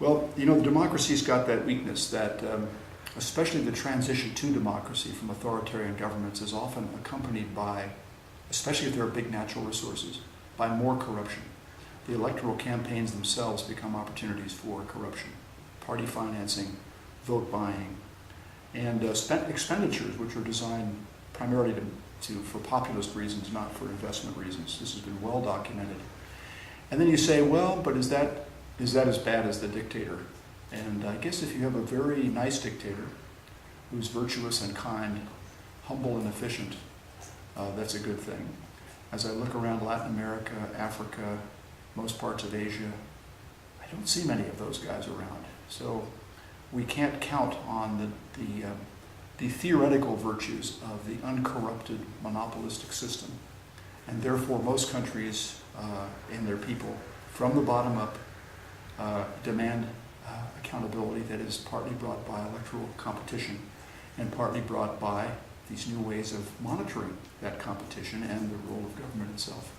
Well, you know, the democracy's got that weakness that, especially the transition to democracy from authoritarian governments is often accompanied by, especially if there are big natural resources, by more corruption. The electoral campaigns themselves become opportunities for corruption, party financing, vote buying, and expenditures which are designed primarily for populist reasons, not for investment reasons. This has been well documented. And then you say, well, but is that as bad as the dictator? And I guess if you have a very nice dictator who's virtuous and kind, humble and efficient, that's a good thing. As I look around Latin America, Africa, most parts of Asia, I don't see many of those guys around. So we can't count on the theoretical virtues of the uncorrupted monopolistic system. And therefore most countries and their people, from the bottom up, demand accountability that is partly brought by electoral competition and partly brought by these new ways of monitoring that competition and the role of government itself.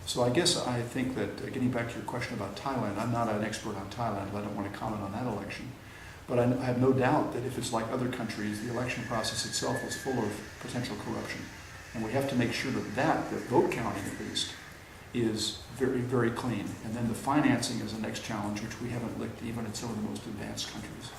So I guess I think that, getting back to your question about Thailand, I'm not an expert on Thailand, I don't want to comment on that election. But I have no doubt that if it's like other countries, the election process itself is full of potential corruption. And we have to make sure that vote counting at least, is very, very clean. And then the financing is the next challenge, which we haven't licked even in some of the most advanced countries.